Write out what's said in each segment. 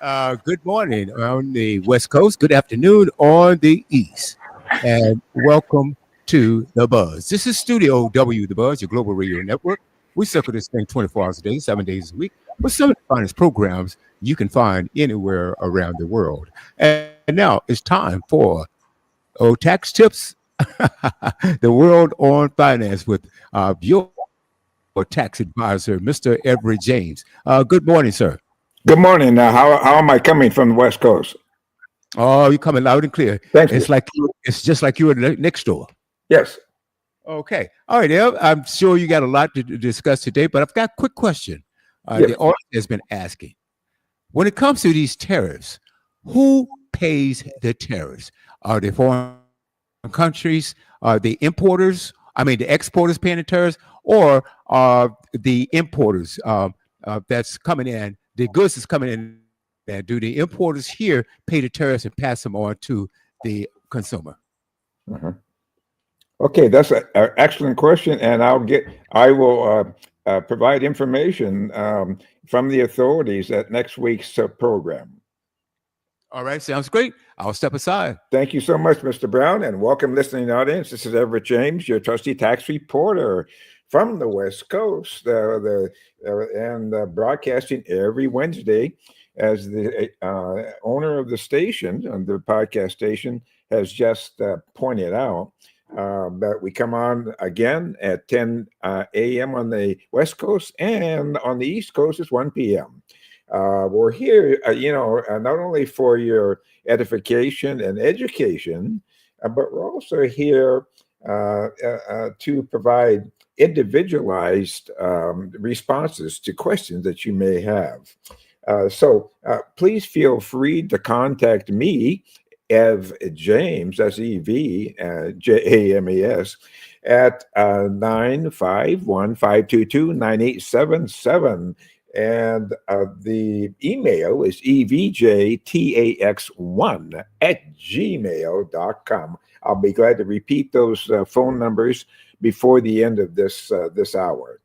Good morning on the West Coast. Good afternoon on the East. And welcome to The Buzz. This is Studio W, The Buzz, your global radio network. We circle this thing 24 hours a day, 7 days a week, with some of the finest programs you can find anywhere around the world. And now it's time for tax tips, the world on finance with your tax advisor, Mr. Everett James. Good morning, sir. Good morning. How am I coming from the West Coast? Oh, you're coming loud and clear. Thank you. It's just like you were next door. Yes. Okay. All right, Eb. I'm sure you got a lot to discuss today, but I've got a quick question. The Yes. audience has been asking. When it comes to these tariffs, who pays the tariffs? Are they foreign countries? Are the importers? I mean, the exporters paying the tariffs, or are the importers that's coming in, the goods that's coming in? Do the importers here pay the tariffs and pass them on to the consumer? Mhm. Okay, that's an excellent question, and I will provide information from the authorities at next week's program. All right, sounds great. I'll step aside. Thank you so much, Mr. Brown, and welcome, listening audience. This is Everett James, your trusty tax reporter from the West Coast, and broadcasting every Wednesday. As the owner of the station, the podcast station, has just pointed out, but we come on again at 10 a.m. on the West Coast, and on the East Coast it's 1 p.m. We're here, not only for your edification and education, but we're also here to provide individualized responses to questions that you may have. So please feel free to contact me, Ev James, that's EV, James, at 951-522-9877. And the email is evjtax1@gmail.com. I'll be glad to repeat those phone numbers before the end of this hour.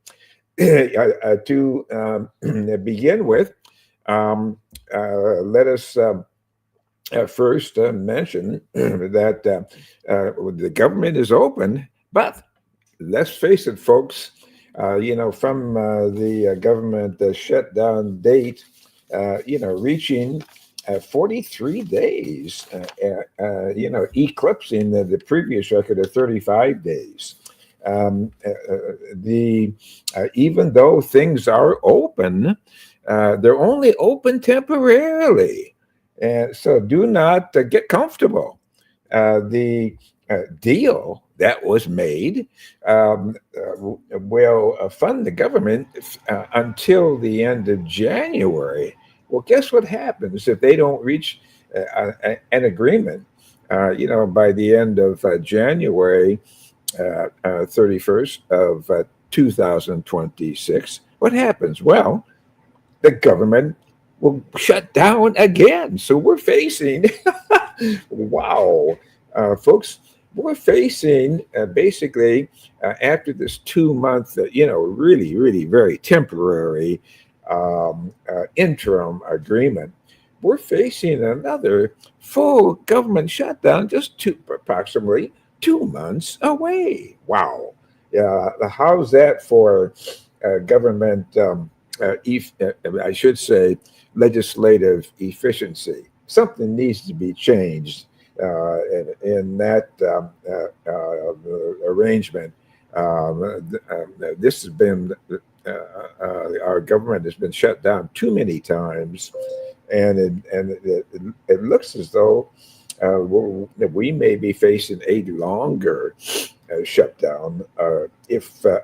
To begin with, let us first mention that the government is open, but let's face it, folks, from the government shutdown date, reaching 43 days, eclipsing the previous record of 35 days. Even though things are open, they're only open temporarily. And so do not get comfortable. The deal that was made will fund the government until the end of January. Well, guess what happens if they don't reach an agreement, by the end of January 31st of 2026? What happens? Well, the government will shut down again. So we're facing, wow, folks, we're facing basically after this 2 month, really, really very temporary interim agreement, we're facing another full government shutdown just approximately 2 months away. Wow. How's that for government, I should say, legislative efficiency? Something needs to be changed in that arrangement. This has been, our government has been shut down too many times, and it looks as though we may be facing a longer shutdown if a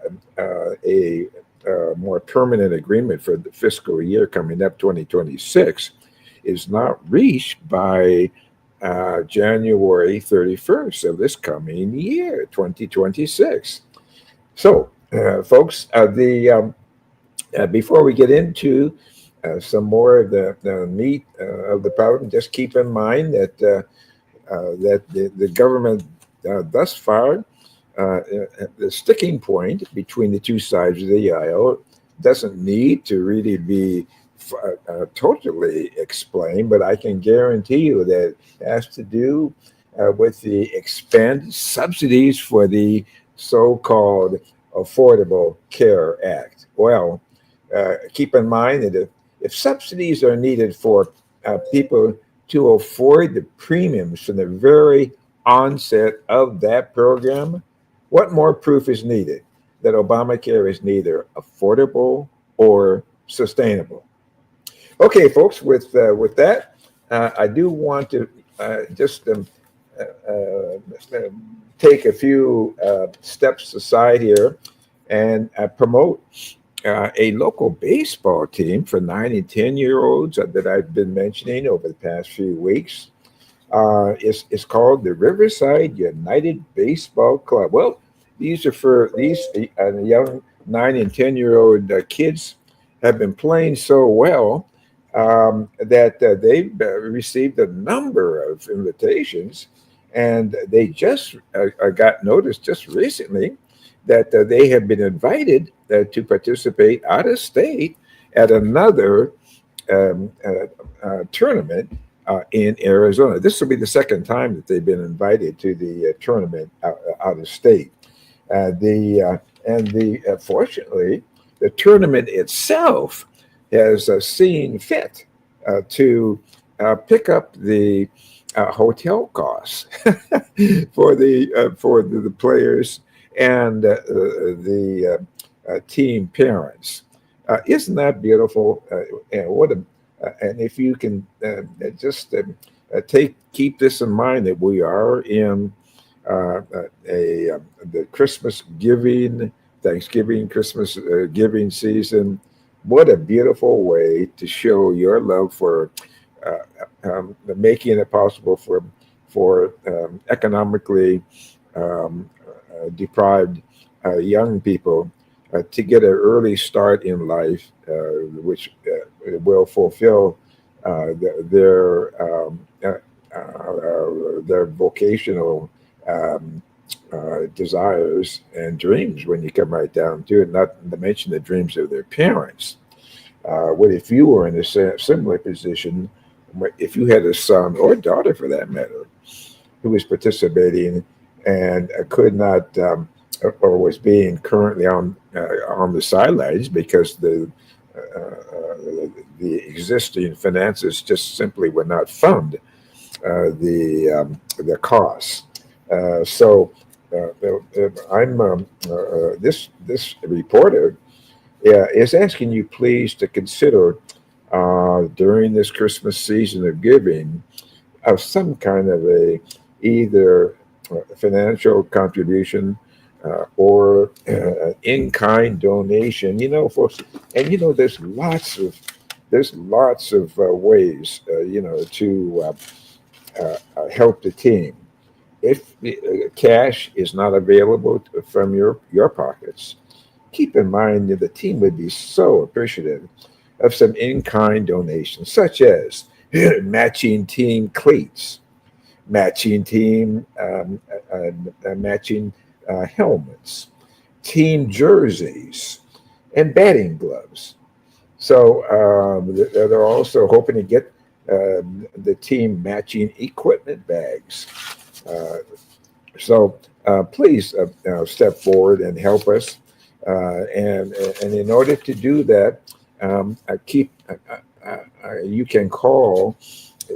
more permanent agreement for the fiscal year coming up, 2026, is not reached by January 31st of this coming year, 2026. So, folks, before we get into some more of the meat of the problem, just keep in mind that the government thus far, the sticking point between the two sides of the aisle doesn't need to really be totally explain, but I can guarantee you that it has to do with the expanded subsidies for the so-called Affordable Care Act. Well, keep in mind that if subsidies are needed for people to afford the premiums from the very onset of that program, what more proof is needed that Obamacare is neither affordable or sustainable? Okay, folks, with that, I do want to just take a few steps aside here and promote a local baseball team for 9 and 10-year-olds that I've been mentioning over the past few weeks. It's called the Riverside United Baseball Club. Well, these are for these young 9 and 10-year-old kids have been playing so well that they've received a number of invitations, and they just got notice just recently that they have been invited to participate out of state at another tournament in Arizona. This will be the second time that they've been invited to the tournament out of state. Fortunately, the tournament itself has seen fit to pick up the hotel costs for the players and the team parents. Isn't that beautiful? And what a and if you can just keep this in mind that we are in the Christmas giving, Thanksgiving, Christmas giving season. What a beautiful way to show your love for making it possible for economically deprived young people to get an early start in life, which will fulfill their vocational um, desires and dreams when you come right down to it, not to mention the dreams of their parents. What if you were in a similar position, if you had a son or daughter for that matter, who was participating and could not, or was being currently on the sidelines because the existing finances just simply would not fund the costs. So I'm this reporter is asking you please to consider during this Christmas season of giving of some kind of a either financial contribution or in-kind donation. Folks, and there's lots of ways to help the team. If cash is not available from your pockets, keep in mind that the team would be so appreciative of some in-kind donations, such as matching team cleats, matching team matching helmets, team jerseys, and batting gloves. So they're also hoping to get the team matching equipment bags. Uh, so please step forward and help us. And in order to do that, you can call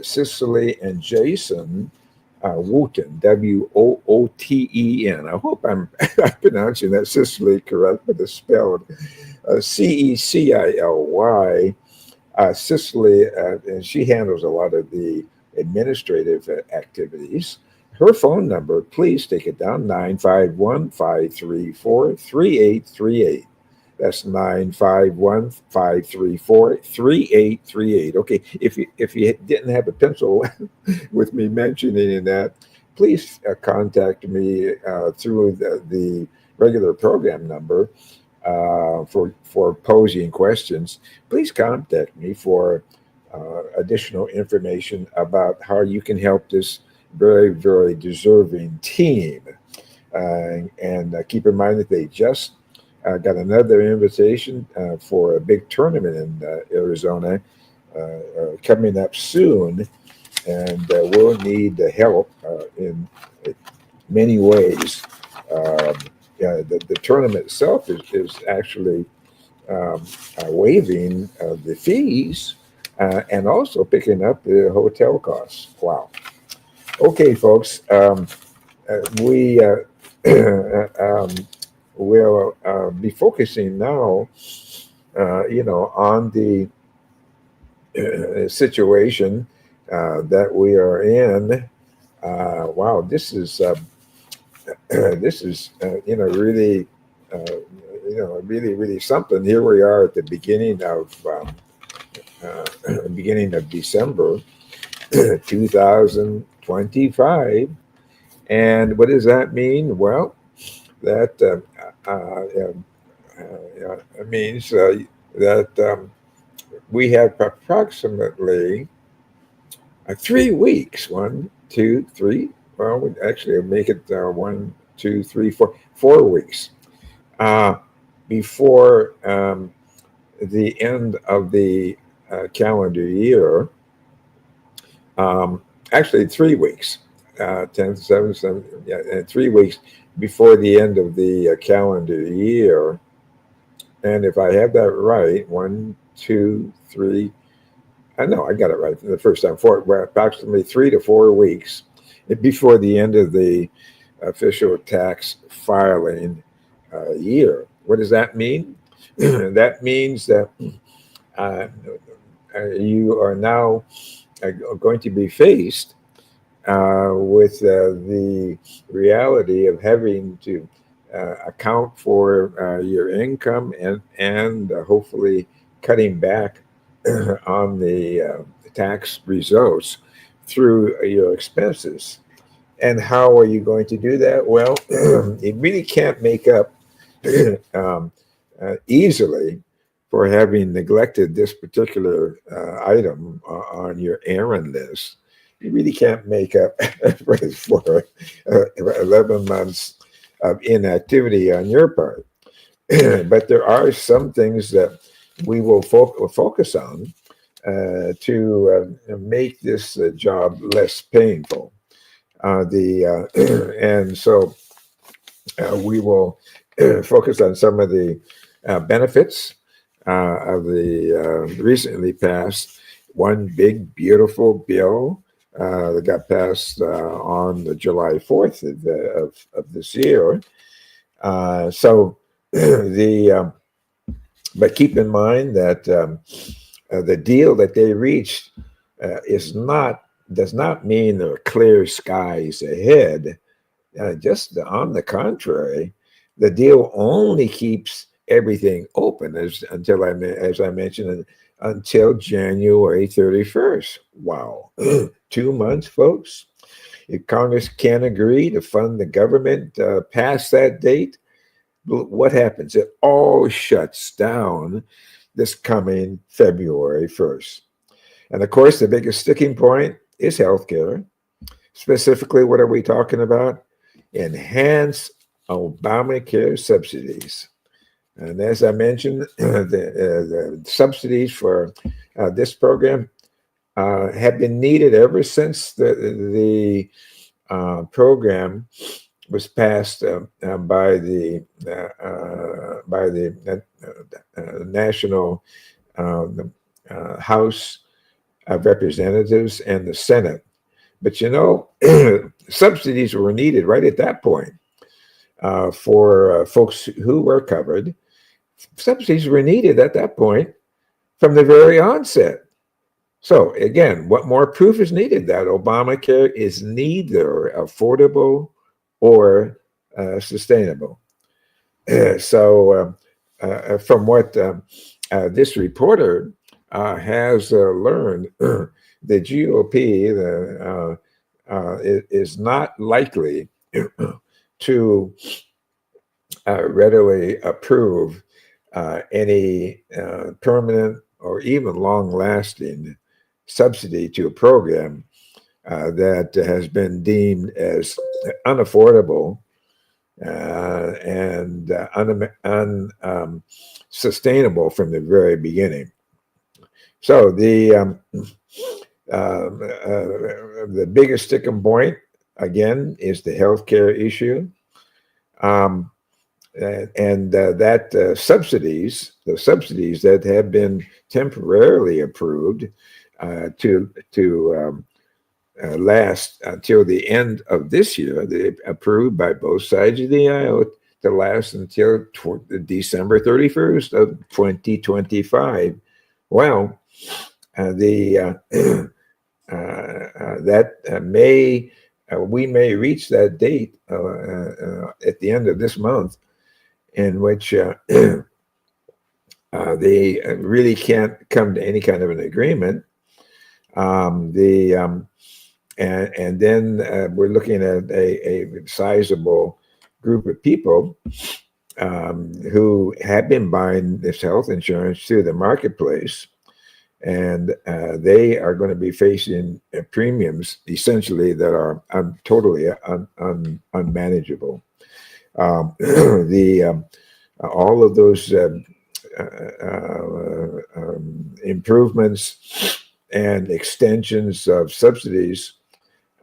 Cicely and Jason Wooten, Wooten. I hope I'm pronouncing that Cicely correct, but it's spelled Cecily. Cicely, and she handles a lot of the administrative activities. Her phone number, please take it down, 951-534-3838. That's 951-534-3838. Okay, if you didn't have a pencil with me mentioning that, please contact me through the regular program number for posing questions. Please contact me for additional information about how you can help this very, very deserving team. And keep in mind that they just I got another invitation for a big tournament in Arizona coming up soon, and we'll need help in many ways. Um, yeah, the tournament itself is actually waiving the fees and also picking up the hotel costs. Wow. Okay, folks, we um, will be focusing now, on the situation that we are in. Wow, this is this is really really something. Here we are at the beginning of December 2025, and what does that mean? Well, that means that we have approximately 3 weeks. 1, 2, 3. Well, we actually make it 1, 2, 3, 4 weeks uh, before the end of the calendar year. Actually, 3 weeks, 10, 7, 7, yeah, 3 weeks before the end of the calendar year. And if I have that right, 1, 2, 3, I know I got it right the first time. Well, approximately 3 to 4 weeks before the end of the official tax filing year. What does that mean? That means that uh, you are now going to be faced with the reality of having to account for your income and hopefully cutting back on the tax results through your expenses. And how are you going to do that? Well, you really can't make up um, easily for having neglected this particular item on your errand list. You really can't make up for 11 months of inactivity on your part. But there are some things that we will focus on to make this job less painful. And so we will focus on some of the benefits of the recently passed one big beautiful bill that got passed on the July 4th of this year. So the but keep in mind that the deal that they reached is not does not mean there are clear skies ahead. Just on the contrary, the deal only keeps everything open as I mentioned, until January 31st. Wow, 2 months, folks. If Congress can't agree to fund the government past that date, what happens? It all shuts down this coming February 1st. And of course, the biggest sticking point is healthcare. Specifically, what are we talking about? Enhance Obamacare subsidies. And as I mentioned, the subsidies for this program have been needed ever since the program was passed by the National House of Representatives and the Senate. But subsidies were needed right at that point for folks who were covered. Subsidies were needed at that point from the very onset. So again, what more proof is needed that Obamacare is neither affordable or sustainable? So from what this reporter has learned, the GOP is not likely to readily approve any permanent or even long-lasting subsidy to a program that has been deemed as unaffordable and unsustainable from the very beginning. So the biggest sticking point again is the healthcare issue, um, that the subsidies that have been temporarily approved to last until the end of this year. They approved by both sides of the aisle to last until December 31st of 2025. Well, the that may we may reach that date at the end of this month, in which they really can't come to any kind of an agreement. The And then we're looking at a sizable group of people who have been buying this health insurance through the marketplace, and they are going to be facing premiums essentially that are totally unmanageable. The All of those improvements and extensions of subsidies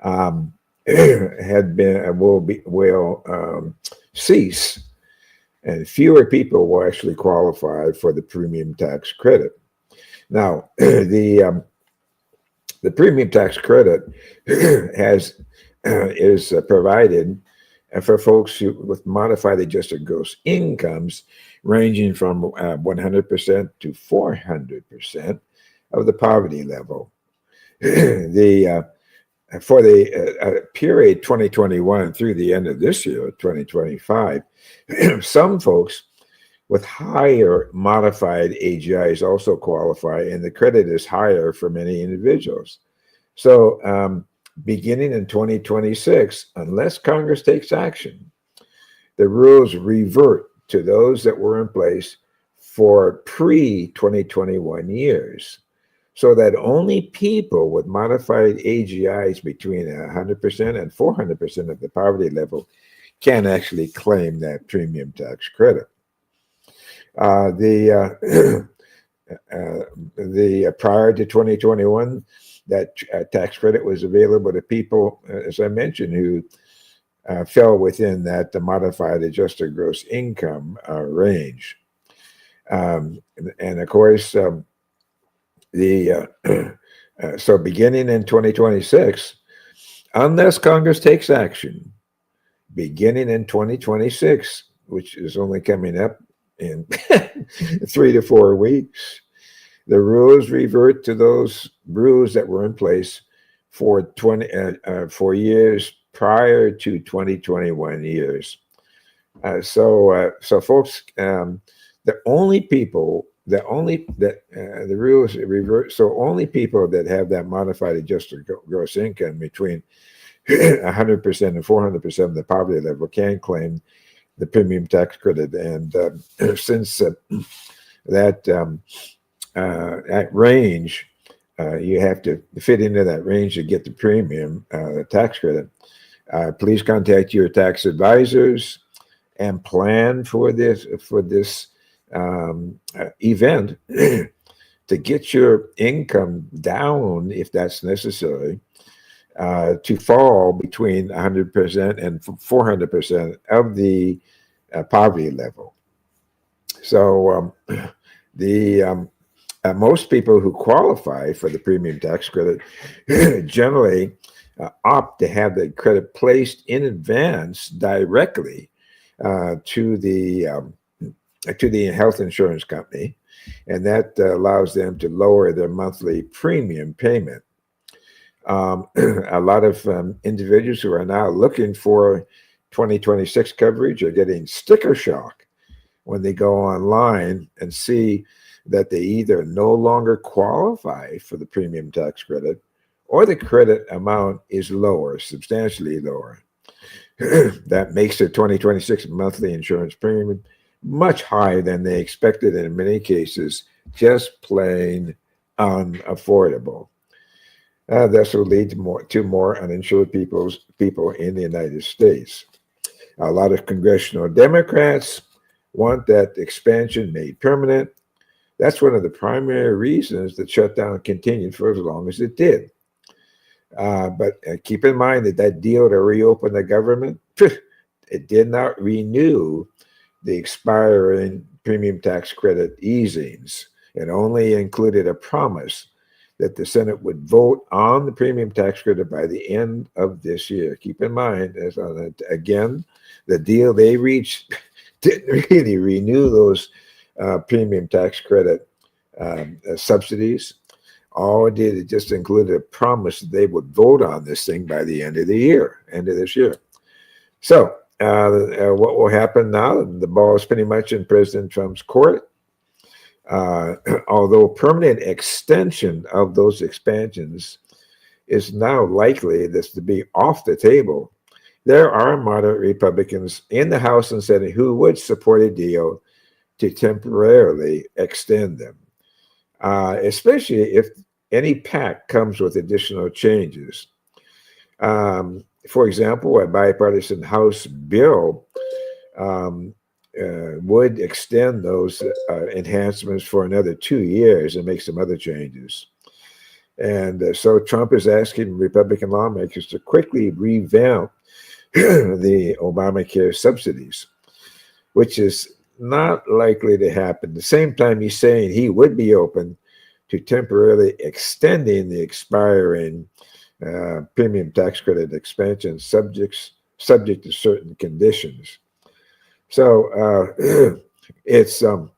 had been will cease, and fewer people will actually qualify for the premium tax credit. Now, the premium tax credit has is provided for folks with modified adjusted gross incomes ranging from 100% to 400% of the poverty level. The For the period 2021 through the end of this year, 2025, some folks with higher modified AGIs also qualify, and the credit is higher for many individuals. So, beginning in 2026, unless Congress takes action, the rules revert to those that were in place for pre-2021 years, so that only people with modified AGIs between 100% and 400% of the poverty level can actually claim that premium tax credit. The Prior to 2021, that tax credit was available to people, as I mentioned, who fell within that the modified adjusted gross income range. And of course, so beginning in 2026, unless Congress takes action, beginning in 2026, which is only coming up in 3 to 4 weeks, the rules revert to those rules that were in place for 4 years prior to 2021 years. So folks, the only people, the rules revert. So only people that have that modified adjusted gross income between 100% and 400% of the poverty level can claim the premium tax credit. And since that range, you have to fit into that range to get the premium tax credit. Please contact your tax advisors and plan for this event to get your income down, if that's necessary, to fall between 100% and 400% of the poverty level. So most people who qualify for the premium tax credit generally opt to have the credit placed in advance directly to the health insurance company, and that allows them to lower their monthly premium payment. A lot of individuals who are now looking for 2026 coverage are getting sticker shock when they go online and see that they either no longer qualify for the premium tax credit, or the credit amount is lower, substantially lower. That makes their 2026 monthly insurance premium much higher than they expected, and in many cases, just plain unaffordable. This will lead to more uninsured people in the United States. A lot of congressional Democrats want that expansion made permanent. That's one of the primary reasons the shutdown continued for as long as it did. But keep in mind that that deal to reopen the government, it did not renew the expiring premium tax credit easings. It only included a promise that the Senate would vote on the premium tax credit by the end of this year. Keep in mind, again, the deal they reached didn't really renew those premium tax credit subsidies. All it did, it just included a promise that they would vote on this thing by the end of this year. So, what will happen now? The ball is pretty much in President Trump's court. Although permanent extension of those expansions is now likely this to be off the table, there are moderate Republicans in the House and Senate who would support a deal to temporarily extend them, especially if any pact comes with additional changes. For example, a bipartisan House bill would extend those enhancements for another 2 years and make some other changes. And so Trump is asking Republican lawmakers to quickly revamp the Obamacare subsidies, which is not likely to happen. At the same time, he's saying he would be open to temporarily extending the expiring premium tax credit expansion subject to certain conditions. So it's some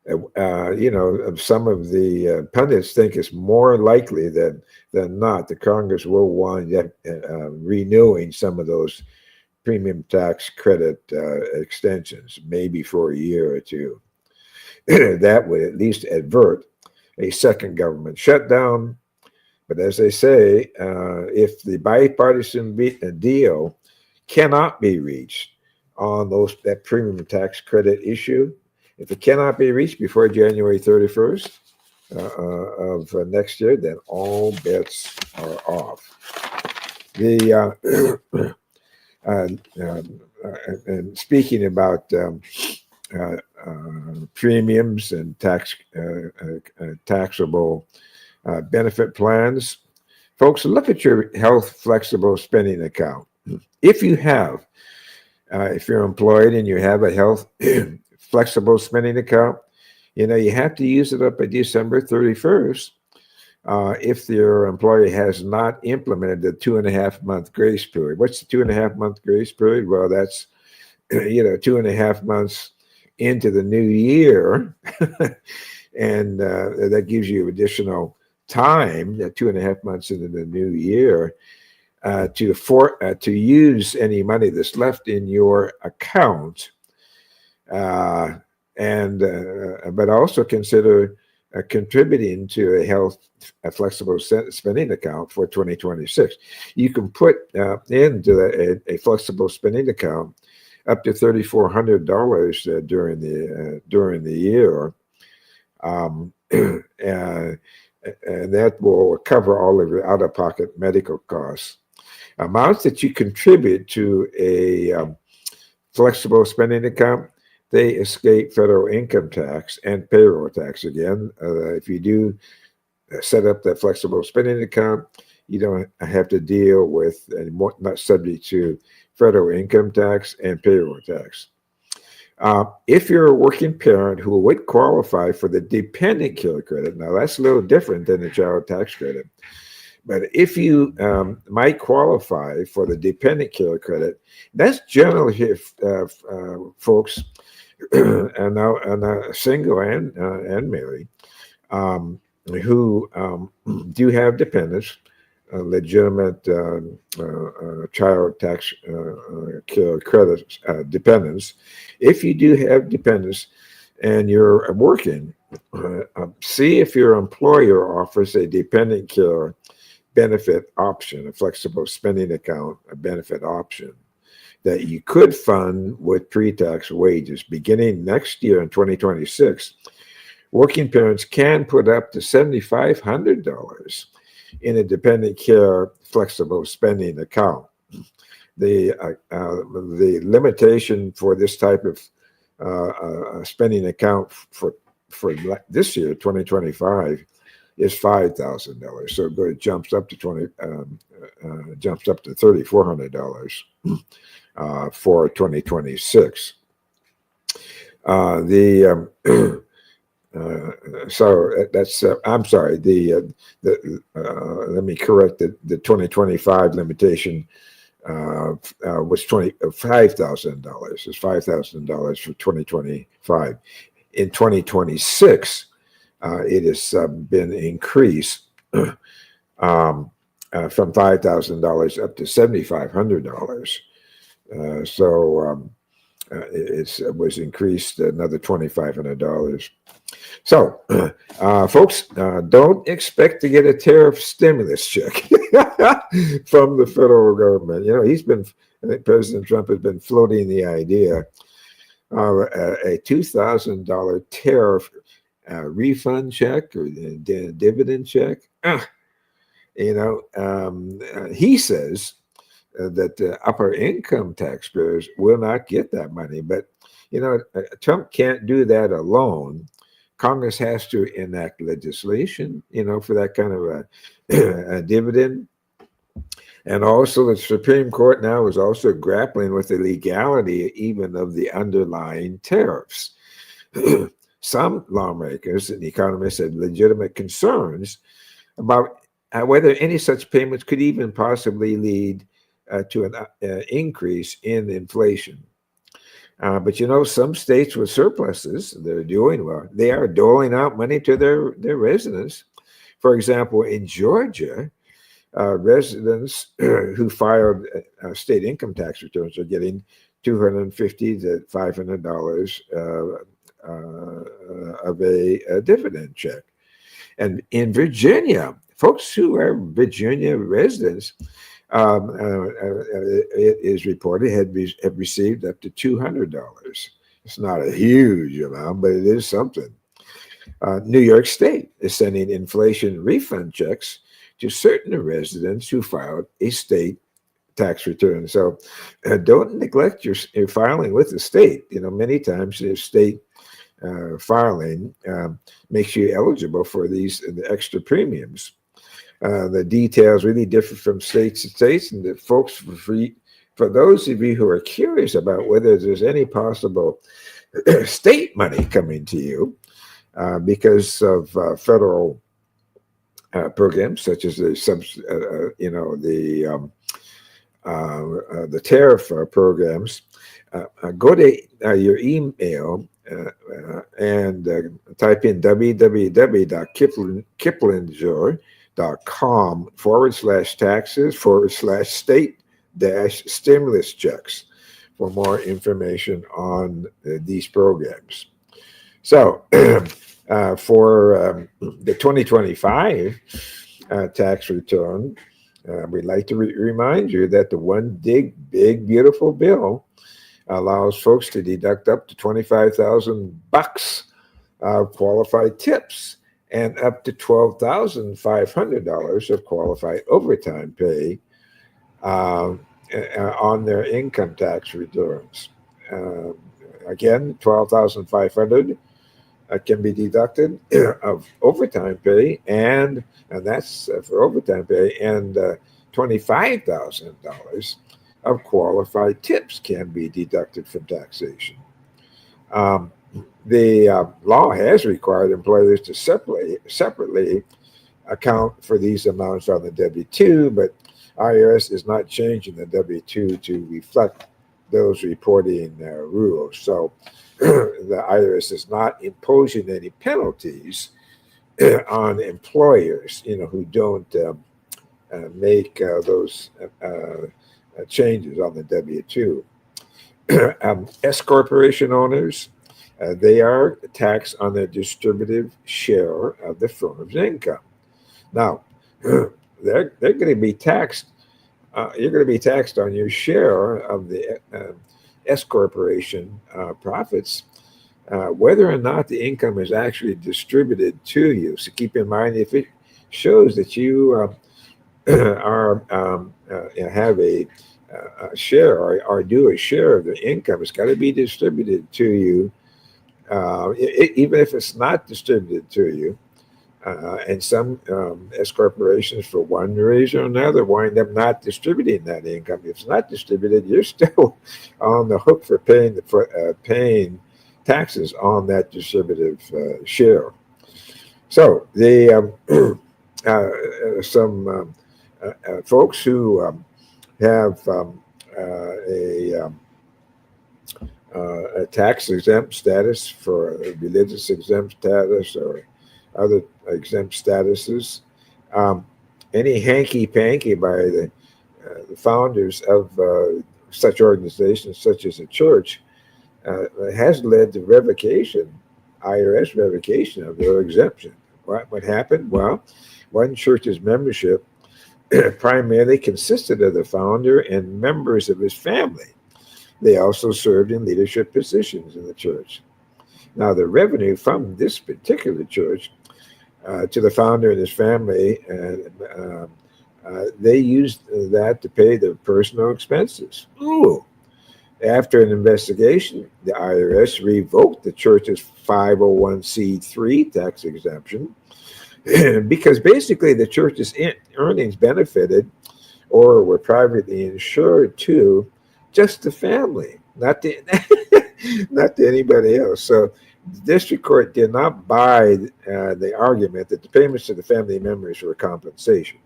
of the pundits think it's more likely than not that Congress will wind up renewing some of those premium tax credit extensions, maybe for a year or two. That would at least avert a second government shutdown. But as they say, if the bipartisan deal cannot be reached on that premium tax credit issue, if it cannot be reached before January 31st of next year, then all bets are off. And speaking about premiums and taxable benefit plans, folks, look at your health flexible spending account. If you're employed and you have a health flexible spending account, you have to use it up by December 31st if your employer has not implemented the 2.5-month grace period. What's the 2.5-month grace period? Well, that's 2.5 months into the new year, and that gives you additional time, 2.5 months into the new year, to use any money that's left in your account, but also consider contributing to a flexible spending account for 2026. You can put into a flexible spending account up to $3,400 during the year, and that will cover all of your out-of-pocket medical costs. Amounts that you contribute to a flexible spending account, they escape federal income tax and payroll tax. Again, if you do set up that flexible spending account, you don't have to deal with not subject to federal income tax and payroll tax. If you're a working parent who would qualify for the dependent care credit, now that's a little different than the child tax credit. But if you might qualify for the dependent care credit, that's generally folks and single and married who do have dependents, legitimate child tax care credit dependents. If you do have dependents and you're working, see if your employer offers a dependent care benefit option, a flexible spending account, a benefit option that you could fund with pre-tax wages. Beginning next year in 2026, working parents can put up to $7,500 in a dependent care flexible spending account. the limitation for this type of spending account for this year, 2025, is $5,000. So it jumps up to jumps up to $3,400 for 2026. The So that's I'm sorry. Let me correct the 2025 limitation was $25,000. It's $5,000 for 2025. In 2026, it has been increased from $5,000 up to $7,500. It was increased another $2,500. So, folks, don't expect to get a tariff stimulus check from the federal government. You know, I think President Trump has been floating the idea of a $2,000 tariff refund check or dividend check. He says that upper income taxpayers will not get that money. But, Trump can't do that alone. Congress has to enact legislation, for that kind of a dividend. And also the Supreme Court now is also grappling with the legality even of the underlying tariffs. Some lawmakers and economists have legitimate concerns about whether any such payments could even possibly lead to an increase in inflation. But some states with surpluses, they're doing well. They are doling out money to their residents. For example, in Georgia, residents who filed state income tax returns are getting $250 to $500 of a dividend check. And in Virginia, folks who are Virginia residents, it is reported have received up to $200. It's not a huge amount, but it is something. New York State is sending inflation refund checks to certain residents who filed a state tax return. So don't neglect your filing with the state. Many times the state filing makes you eligible for the extra premiums. The details really differ from state to state, and for those of you who are curious about whether there's any possible state money coming to you because of federal programs such as the tariff programs, go to your email and type in www.kiplinger.com/taxes/state-stimulus checks for more information on these programs. So for the 2025 tax return, we'd like to remind you that the one big, beautiful bill allows folks to deduct up to $25,000 of qualified tips and up to $12,500 of qualified overtime pay on their income tax returns. Again, $12,500 can be deducted of overtime pay, and that's for overtime pay, and $25,000 of qualified tips can be deducted from taxation. The law has required employers to separately account for these amounts on the W-2, but IRS is not changing the W-2 to reflect those reporting rules. So the IRS is not imposing any penalties on employers, who don't make those changes on the W-2. S corporation owners, they are taxed on their distributive share of the firm's income. Now, they're going to be taxed. You're going to be taxed on your share of the S corporation profits, whether or not the income is actually distributed to you. So keep in mind, if it shows that you have a share or do a share of the income. It's got to be distributed to you, even if it's not distributed to you. And some S corporations, for one reason or another, wind up not distributing that income. If it's not distributed, you're still on the hook for paying taxes on that distributive share. So some folks who have a tax exempt status for a religious exempt status or other exempt statuses. Um, any hanky panky by the founders of such organizations, such as a church, has led to revocation, IRS revocation of their exemption. What happened? Well, one church's membership primarily consisted of the founder and members of his family. They also served in leadership positions in the church. Now, the revenue from this particular church to the founder and his family, they used that to pay their personal expenses. Ooh. After an investigation, the IRS revoked the church's 501c3 tax exemption because basically the church's earnings benefited or were privately insured to just the family, not to not to anybody else. So the district court did not buy the argument that the payments to the family members were compensation,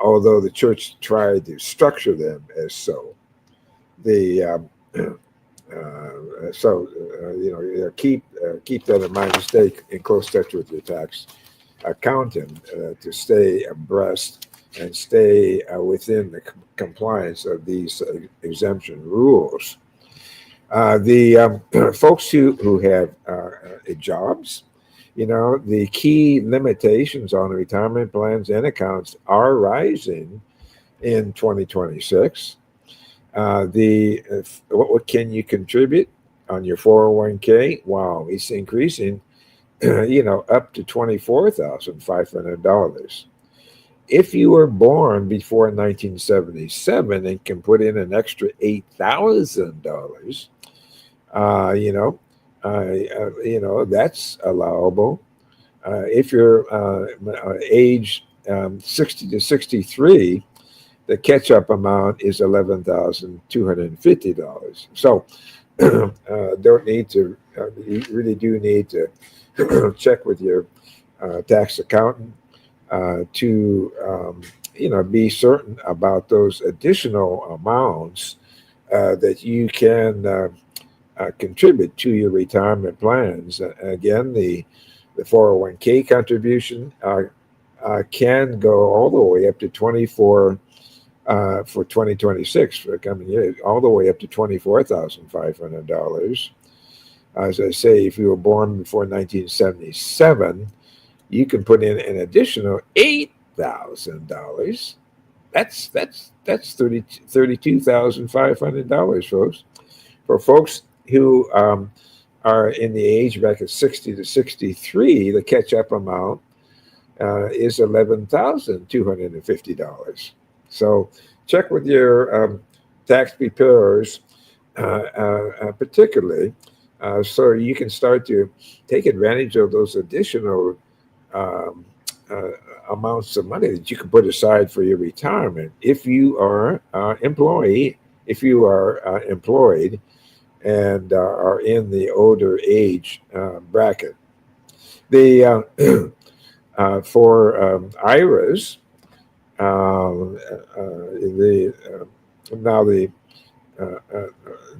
although the church tried to structure them as so. The keep that in mind. Stay in close touch with your tax accountant to stay abreast and stay within the compliance of these exemption rules. The folks who have jobs, the key limitations on retirement plans and accounts are rising in 2026. What can you contribute on your 401k? Wow, it's increasing, up to $24,500. If you were born before 1977 and can put in an extra $8,000, that's allowable. If you're age 60 to 63, the catch-up amount is $11,250. So, don't need to. You really do need to check with your tax accountant to be certain about those additional amounts that you can contribute to your retirement plans. Again, the 401k contribution can go all the way up to 24 for 2026 for the coming year, all the way up to $24,500. As I say, if you were born before 1977, you can put in an additional $8,000. That's $32,500, folks. For folks who are in the age bracket 60 to 63, the catch-up amount is $11,250. So check with your tax preparers, particularly, so you can start to take advantage of those additional amounts of money that you can put aside for your retirement if you are if you are employed and are in the older age bracket. The for IRAs, now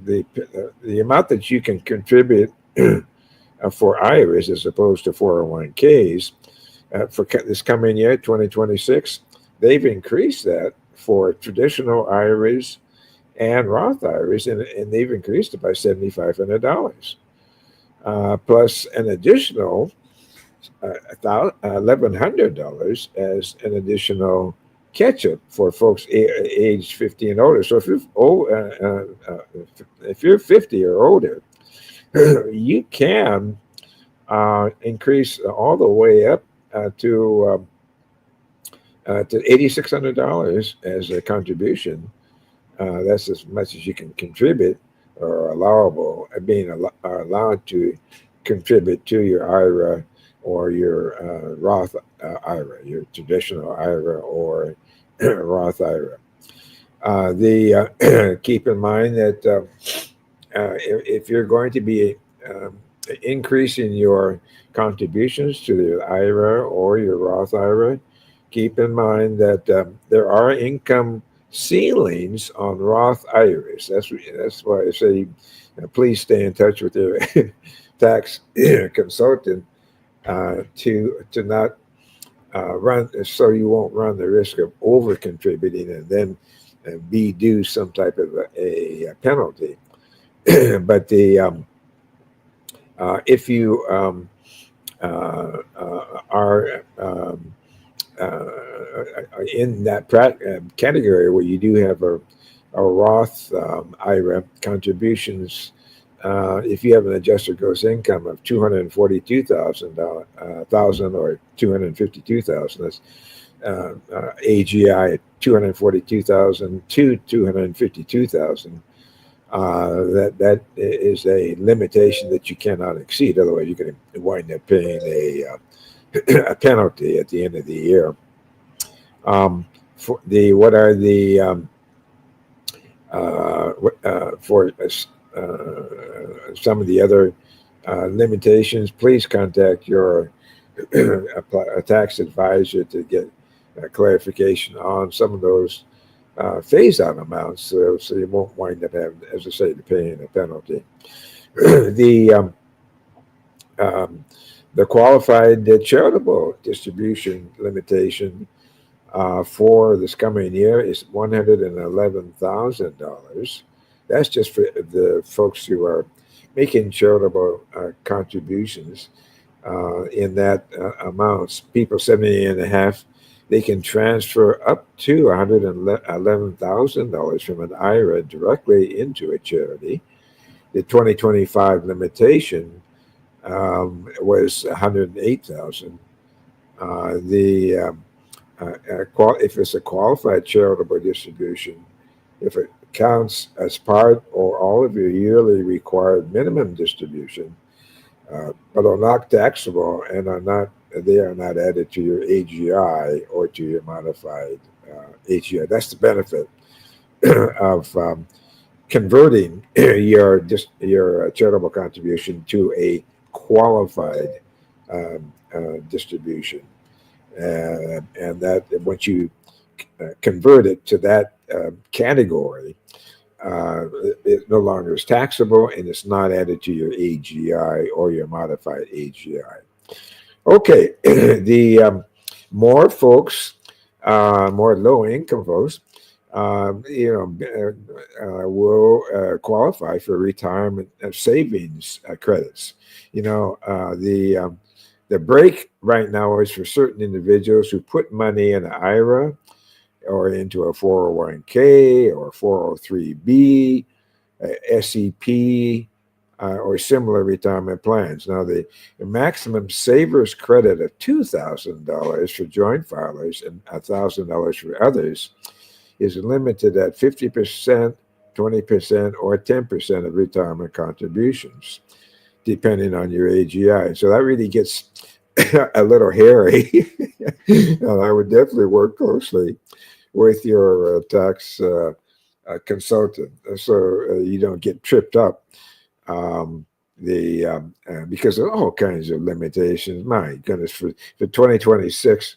the amount that you can contribute for IRAs as opposed to 401ks for this coming year, 2026, they've increased that for traditional IRAs and Roth IRAs, and they've increased it by $7,500, plus an additional $1,100 as an additional catch-up for folks aged 50 and older. So if you're 50 or older, you can increase all the way up to $8,600 as a contribution That's as much as you can contribute or allowable, are allowed to contribute to your IRA or your Roth IRA, your traditional IRA or Roth IRA. The keep in mind that if you're going to be increasing your contributions to the IRA or your Roth IRA, keep in mind that there are income ceilings on Roth IRAs. That's why I say, please stay in touch with your tax consultant to not run, so you won't run the risk of over contributing and then be due some type of a penalty. But the if you are in that category where you do have a Roth IRA contributions, if you have an adjusted gross income of 242,000 or 252,000, that's AGI at 242,000 to 252,000. That is a limitation that you cannot exceed. Otherwise, you're going to wind up paying a penalty at the end of the year. For the what are the for some of the other limitations, please contact your a tax advisor to get clarification on some of those phase out amounts, so you won't wind up having, as I say, paying a penalty. the the qualified charitable distribution limitation for this coming year is $111,000. That's just for the folks who are making charitable contributions in that amounts. People 70 and a half, they can transfer up to $111,000 from an IRA directly into a charity. The 2025 limitation was 108,000. If it's a qualified charitable distribution, if it counts as part or all of your yearly required minimum distribution, but are not taxable and they are not added to your AGI or to your modified AGI. That's the benefit of converting your charitable contribution to a qualified distribution. And that once you convert it to that category, it no longer is taxable and it's not added to your AGI or your modified AGI. Okay, the more folks, more low income folks, will qualify for retirement savings credits. The break right now is for certain individuals who put money in an IRA or into a 401k or 403b, SEP, or similar retirement plans. Now, the maximum savers credit of $2,000 for joint filers and $1,000 for others is limited at 50%, 20%, or 10% of retirement contributions, depending on your AGI. So that really gets a little hairy. And I would definitely work closely with your tax consultant so you don't get tripped up because of all kinds of limitations. My goodness, for 2026,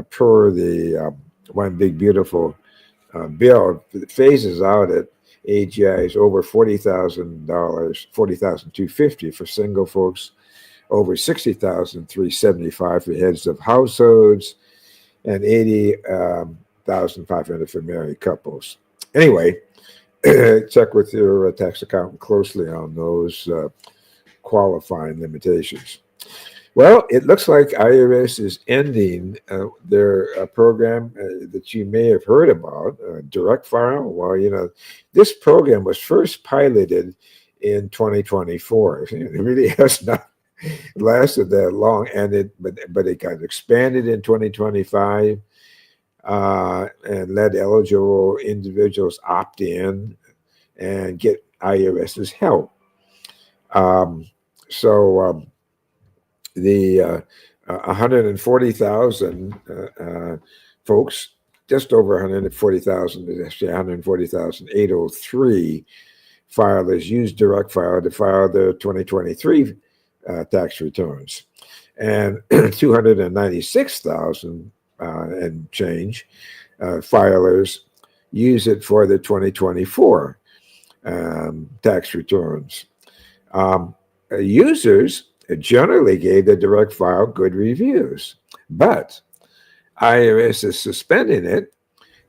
per the One Big Beautiful bill, phases out at AGI is over $40,000, $40,250 for single folks, over $60,375 for heads of households, and $80,500 for married couples. Anyway, check with your tax accountant closely on those qualifying limitations. Well, it looks like IRS is ending their program that you may have heard about, direct file. Well, this program was first piloted in 2024. It really has not lasted that long, but it got expanded in 2025. and let eligible individuals opt in and get IRS's help. Um, so the 140,000 folks, just over 140,000, actually 140,803 filers use direct file to file their 2023 tax returns. And 296,000 and change filers use it for the 2024 tax returns. Users generally gave the direct file good reviews, but IRS is suspending it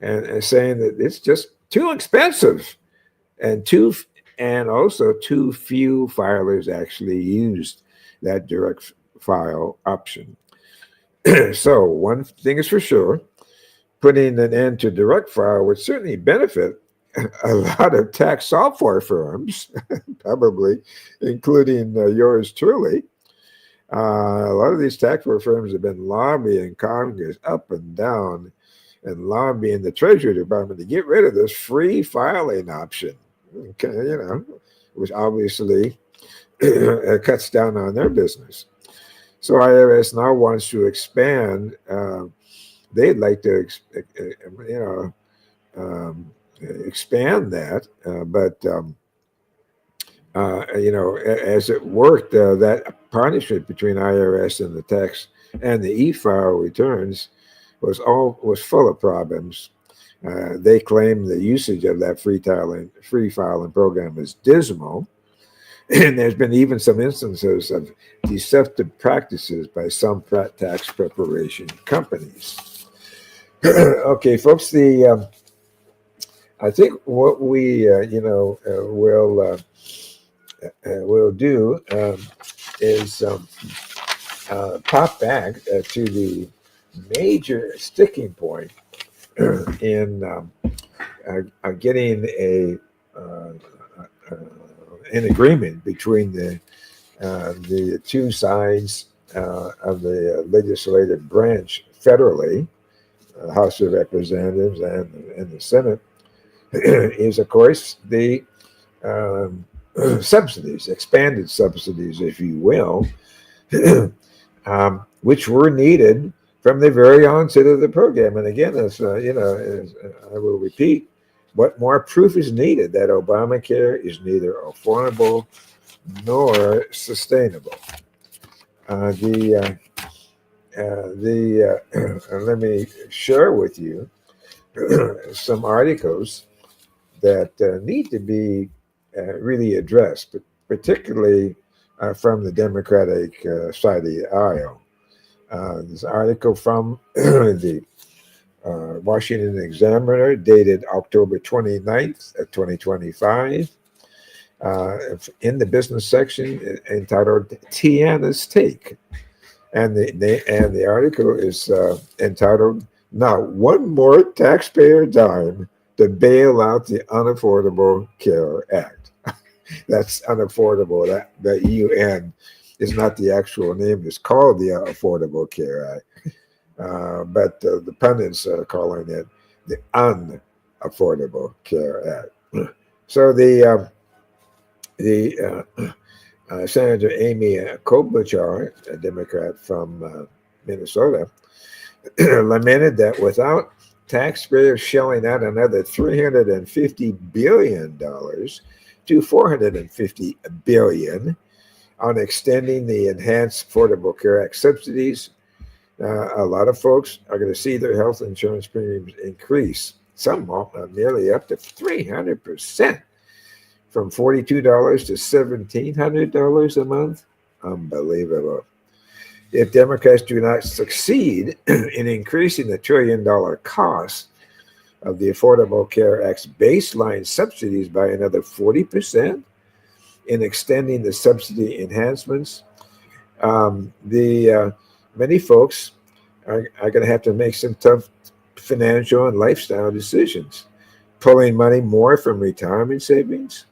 and saying that it's just too expensive and also too few filers actually used that direct file option. So one thing is for sure, putting an end to direct file would certainly benefit a lot of tax software firms, probably including yours truly. A lot of these tax firms have been lobbying Congress up and down and lobbying the Treasury Department to get rid of this free filing option, which obviously cuts down on their business. So IRS now wants to expand. They'd like to, expand that, but as it worked, that partnership between IRS and the tax and the e-file returns was full of problems. They claim the usage of that free filing program is dismal, and there's been even some instances of deceptive practices by some tax preparation companies. Okay, folks, I think what we will do is pop back to the major sticking point in getting an agreement between the two sides of the legislative branch federally, House of Representatives and the Senate, is, of course, the subsidies, expanded subsidies, if you will, which were needed from the very onset of the program. And again, as I will repeat, what more proof is needed that Obamacare is neither affordable nor sustainable? Let me share with you some articles that need to be really addressed, but particularly from the Democratic side of the aisle. This article from the Washington Examiner, dated October 29th of 2025, in the business section, entitled Tiana's Take. And the article is entitled, "Not One More Taxpayer Dime to Bail Out the Unaffordable Care Act." That's unaffordable. That UN is not the actual name. It's called the Affordable Care Act. But the pundits are calling it the Unaffordable Care Act. So the Senator Amy Klobuchar, a Democrat from Minnesota, lamented that without taxpayers shelling out another $350 billion to $450 billion on extending the enhanced Affordable Care Act subsidies, a lot of folks are going to see their health insurance premiums increase, some nearly up to 300%, from $42 to $1,700 a month. Unbelievable. If Democrats do not succeed in increasing the $1 trillion cost of the Affordable Care Act's baseline subsidies by another 40%, in extending the subsidy enhancements, many folks are going to have to make some tough financial and lifestyle decisions, pulling money more from retirement savings,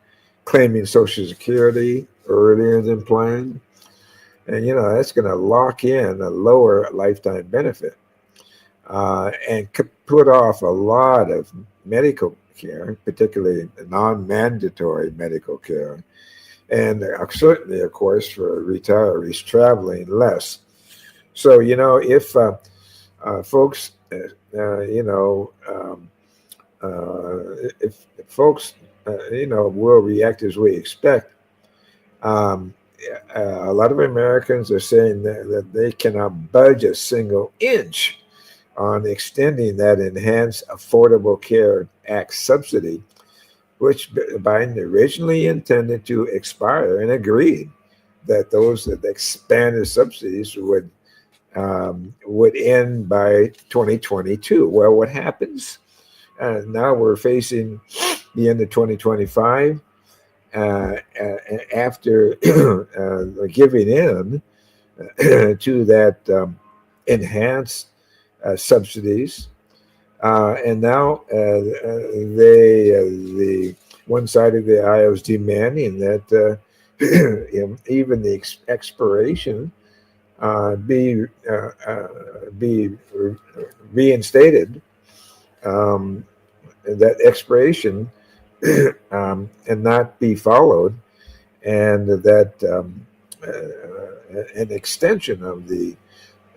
claiming Social Security earlier than planned. And, that's going to lock in a lower lifetime benefit. and put off a lot of medical care, particularly non-mandatory medical care, and certainly, of course, for retirees traveling less. So, if folks, if folks, will react as we expect, um, a lot of Americans are saying that they cannot budge a single inch on extending that Enhanced Affordable Care Act subsidy, which Biden originally intended to expire and agreed that those that expanded subsidies would end by 2022. Well, what happens? Now we're facing the end of 2025. After giving in to that enhanced subsidies, and now the one side of the aisle is demanding that even the expiration be reinstated, that expiration and not be followed, and that an extension of the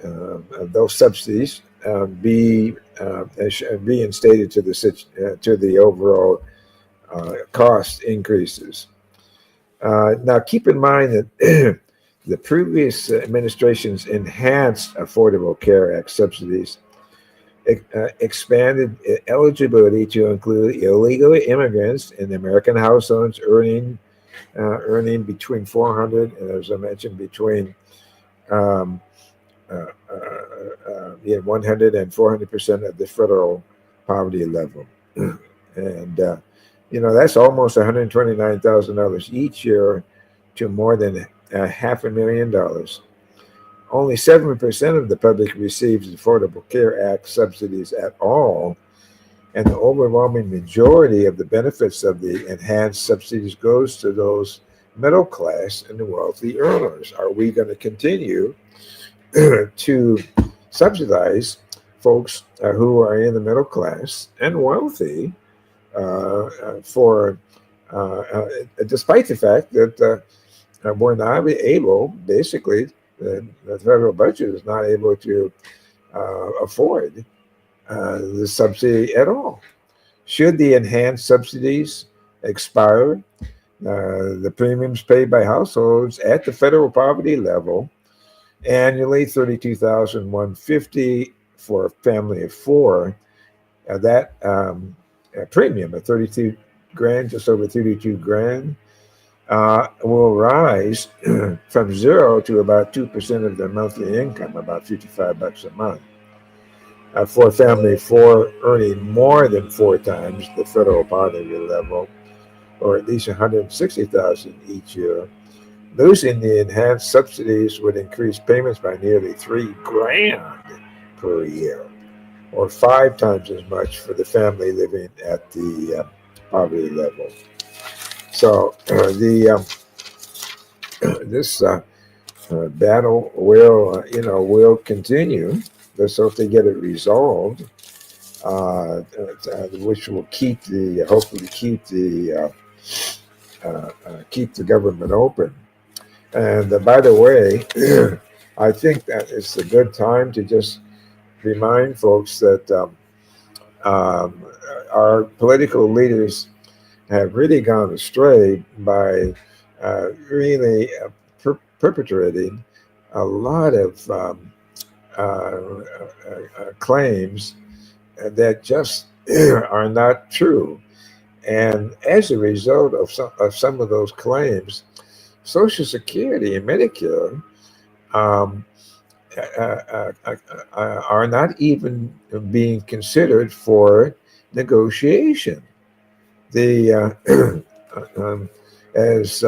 of those subsidies be reinstated to the overall cost increases. Now, keep in mind that the previous administration's Enhanced Affordable Care Act subsidies expanded eligibility to include illegal immigrants in American households earning between 400 and, as I mentioned, between um, 100 and 400% of the federal poverty level. And, that's almost $129,000 each year to more than $500,000. Only 7% of the public receives Affordable Care Act subsidies at all, and the overwhelming majority of the benefits of the enhanced subsidies goes to those middle class and wealthy earners. Are we going to continue to subsidize folks who are in the middle class and wealthy for despite the fact that we're not able, basically, the federal budget is not able to afford the subsidy at all? Should the enhanced subsidies expire, the premiums paid by households at the federal poverty level annually, 32,150 for a family of four. That premium of 32 grand, just over 32 grand, will rise from zero to about 2% of their monthly income, about $55 a month. For a family of four earning more than four times the federal poverty level, or at least 160,000 each year, losing the enhanced subsidies would increase payments by nearly 3 grand per year, or five times as much for the family living at the poverty level. So this battle will continue. Let's hope they get it resolved, which will hopefully keep the government open. And by the way, I think that it's a good time to just remind folks that our political leaders have really gone astray by really perpetrating a lot of claims that just are not true. And as a result of some of those claims, Social Security and Medicare um, are not even being considered for negotiation. The as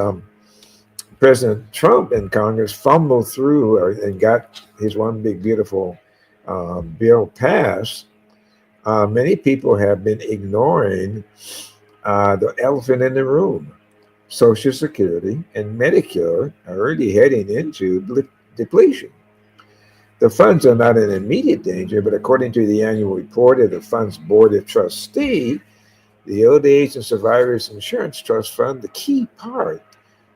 President Trump in Congress fumbled through and got his one big beautiful bill passed, many people have been ignoring the elephant in the room. Social Security and Medicare are already heading into depletion. The funds are not in immediate danger, but according to the annual report of the fund's board of trustee, the Old Age and Survivors Insurance Trust Fund, the key part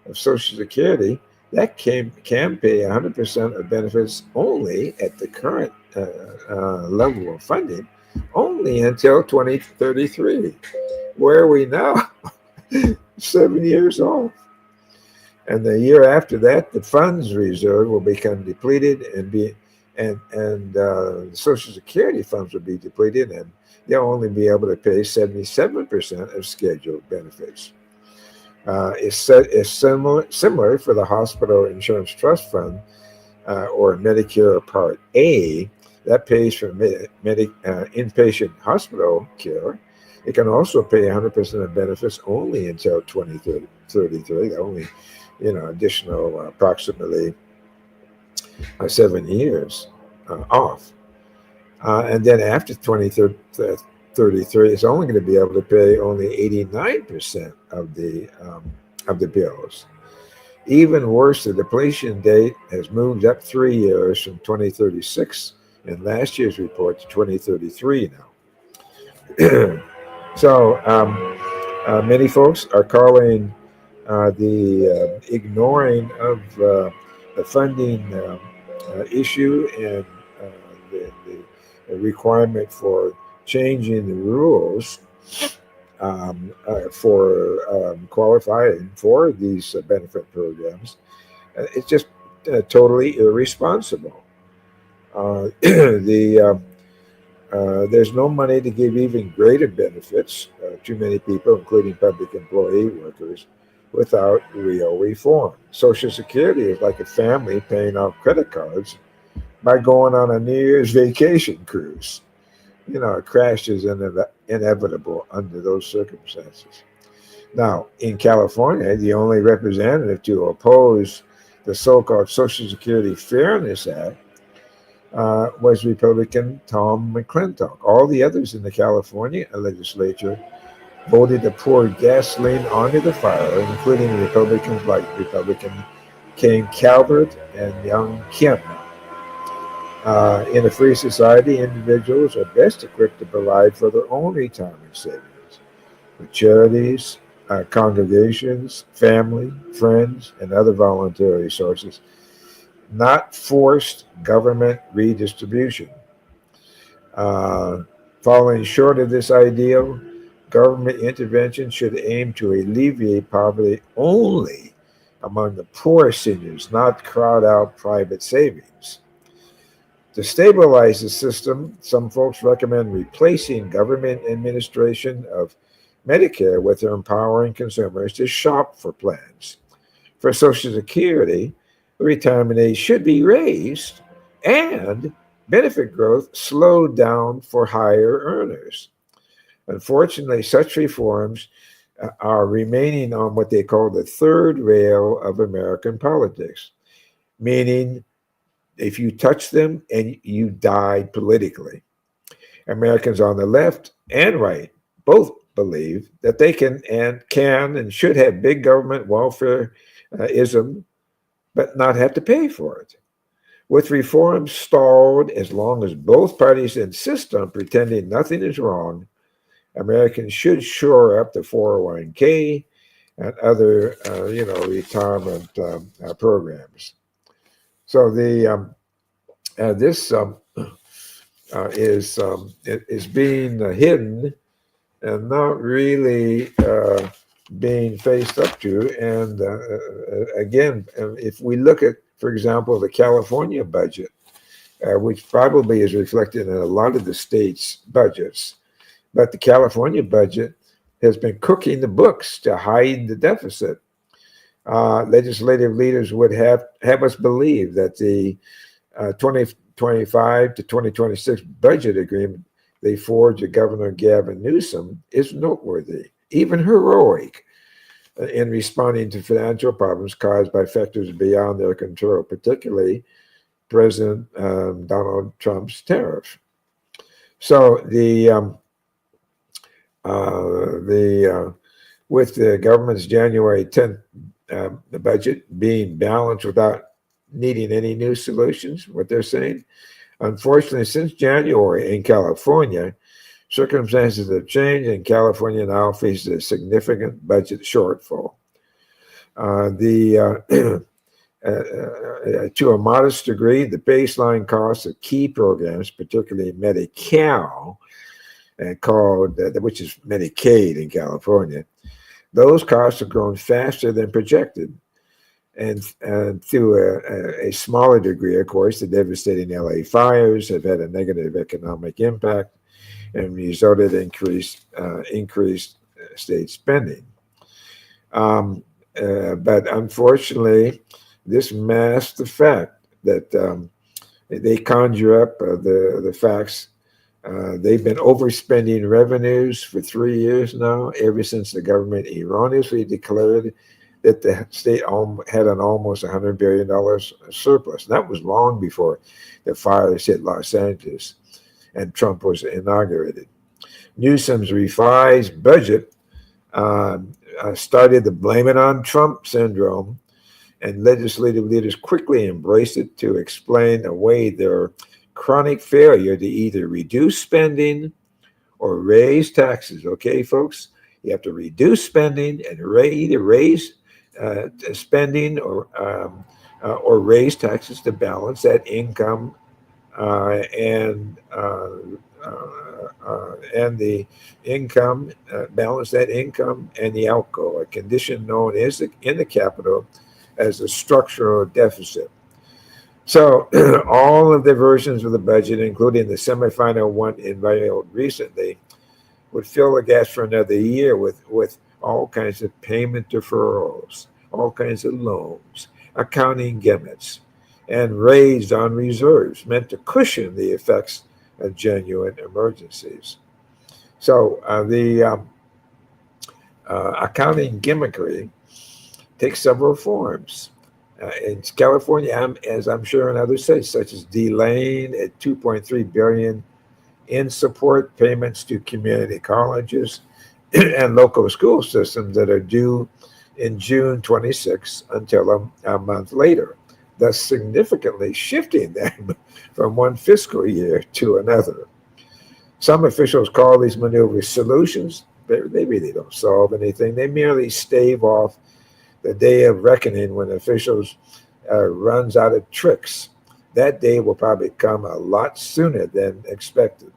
of Social Security, that can pay 100% of benefits only at the current level of funding, only until 2033. Where are we now? 7 years off. And the year after that, the funds reserve will become depleted and Social Security funds will be depleted, and they'll only be able to pay 77% of scheduled benefits. It's similar for the Hospital Insurance Trust Fund or Medicare Part A that pays for inpatient hospital care. It can also pay 100% of benefits only until 2033. Only, additional approximately 7 years off. And then after 2033, it's only going to be able to pay only 89% of the bills. Even worse, the depletion date has moved up 3 years from 2036 in last year's report to 2033 now. So many folks are calling the ignoring of the funding issue and the requirement for changing the rules for qualifying for these benefit programs. It's just totally irresponsible. There's no money to give even greater benefits to many people, including public employee workers, without real reform. Social Security is like a family paying off credit cards by going on a New Year's vacation cruise. A crash is inevitable under those circumstances. Now, in California, the only representative to oppose the so-called Social Security Fairness Act was Republican Tom McClintock. All the others in the California legislature voted to pour gasoline onto the fire, including Republicans like Republican King Calvert and Young Kim. In a free society, individuals are best equipped to provide for their own retirement savings with charities, congregations, family, friends, and other voluntary sources, not forced government redistribution. Uh, Falling short of this ideal, government intervention should aim to alleviate poverty only among the poor seniors, not crowd out private savings. To stabilize the system, some folks recommend replacing government administration of Medicare with empowering consumers to shop for plans. For Social Security, the retirement age should be raised and benefit growth slowed down for higher earners. Unfortunately, such reforms are remaining on what they call the third rail of American politics, meaning if you touch them and you die politically. Americans on the left and right both believe that they can and should have big government welfareism, but not have to pay for it. With reforms stalled, as long as both parties insist on pretending nothing is wrong, Americans should shore up the 401k and other, retirement programs. So this is being hidden and not really being faced up to. And again, if we look at, for example, the California budget, which probably is reflected in a lot of the states' budgets, but the California budget has been cooking the books to hide the deficit. Legislative leaders would have us believe that the 2025 to 2026 budget agreement they forged with Governor Gavin Newsom is noteworthy, even heroic, in responding to financial problems caused by factors beyond their control, particularly President Donald Trump's tariff. So with the government's January 10th the budget being balanced without needing any new solutions, what they're saying. Unfortunately, since January in California, circumstances have changed, and California now faces a significant budget shortfall. The To a modest degree, the baseline costs of key programs, particularly Medi-Cal, which is Medicaid in California, those costs have grown faster than projected. And to a smaller degree, of course, the devastating LA fires have had a negative economic impact and resulted in increased state spending. But unfortunately, this masks the fact that they conjure up the facts. They've been overspending revenues for 3 years now, ever since the government erroneously declared that the state had an almost $100 billion surplus. And that was long before the fires hit Los Angeles and Trump was inaugurated. Newsom's revised budget started the blame it on Trump syndrome, and legislative leaders quickly embraced it to explain away their chronic failure to either reduce spending or raise taxes. Okay, folks, you have to reduce spending and either raise spending or raise taxes to balance that income and the income, balance that income and the outgo, a condition known in the capital as a structural deficit. So all of the versions of the budget, including the semifinal one unveiled recently, would fill the gaps for another year with all kinds of payment deferrals, all kinds of loans, accounting gimmicks, and raised on reserves meant to cushion the effects of genuine emergencies. So the accounting gimmickry takes several forms. In California, as I'm sure in other states, such as delaying at $2.3 billion in support payments to community colleges and local school systems that are due in June 26 until a month later, thus significantly shifting them from one fiscal year to another. Some officials call these maneuvers solutions. They really don't solve anything. They merely stave off the day of reckoning when officials runs out of tricks. That day will probably come a lot sooner than expected.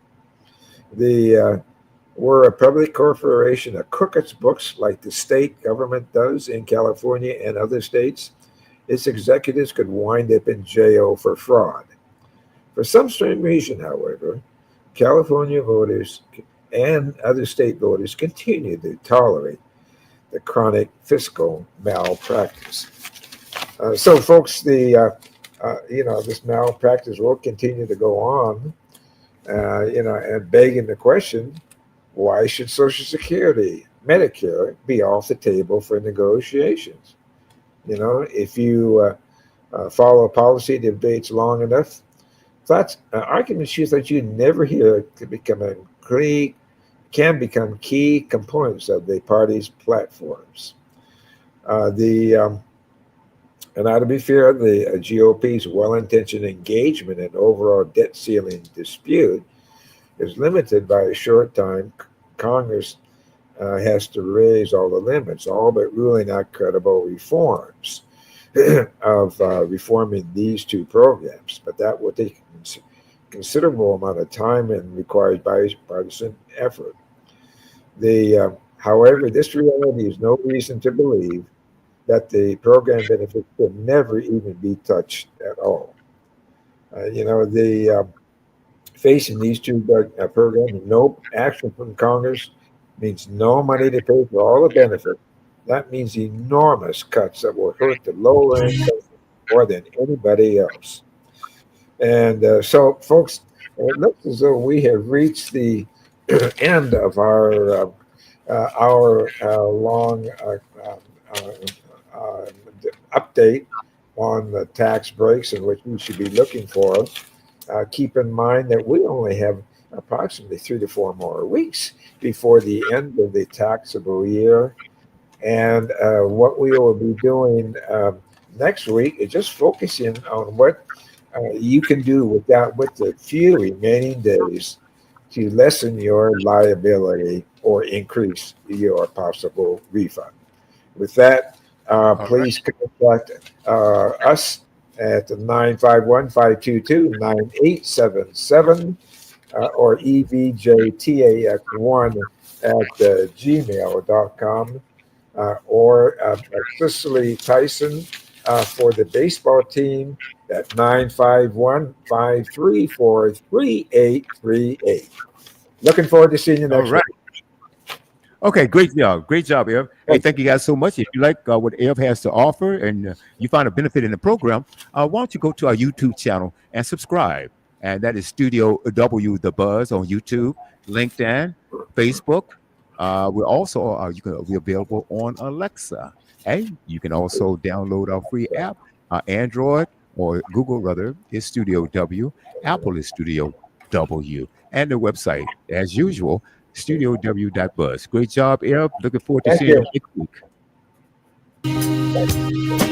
Were a public corporation to cook its books like the state government does in California and other states, its executives could wind up in jail for fraud. For some strange reason, however, California voters and other state voters continue to tolerate the chronic fiscal malpractice. So, folks, this malpractice will continue to go on. And begging the question, why should Social Security, Medicare, be off the table for negotiations? If you follow policy debates long enough, thoughts, arguments that you never hear can become key components of the party's platforms. And now, to be fair, the GOP's well-intentioned engagement in overall debt ceiling dispute is limited by a short time Congress has to raise all the limits, all but ruling out credible reforms of reforming these two programs. But that will take a considerable amount of time and requires bipartisan effort. However, this reality is no reason to believe that the program benefits will never even be touched at all. Facing these two programs, no action from Congress means no money to pay for all the benefits. That means enormous cuts that will hurt the lower income more than anybody else. And so, folks, it looks as though we have reached the end of our long update on the tax breaks and which we should be looking for. Keep in mind that we only have approximately 3 to 4 more weeks before the end of the taxable year. And what we will be doing next week is just focusing on what you can do with the few remaining days to lessen your liability or increase your possible refund. With that, All right. please contact us at 951-522-9877 or evjtax1 at gmail.com or Cicely Tyson for the baseball team at 951-534-3838. Looking forward to seeing you All next right. week. Okay, great job, Ev. Hey, Thank you. thank you guys so much. If you like what Ev has to offer and you find a benefit in the program, why don't you go to our YouTube channel and subscribe? And that is Studio W The Buzz on YouTube, LinkedIn, Facebook. We're also we're available on Alexa. Hey, you can also download our free app, Android or Google rather is Studio W. Apple is Studio W, and the website as usual studiow.buzz. Great job, Ev. Looking forward to Thank seeing you you. next week.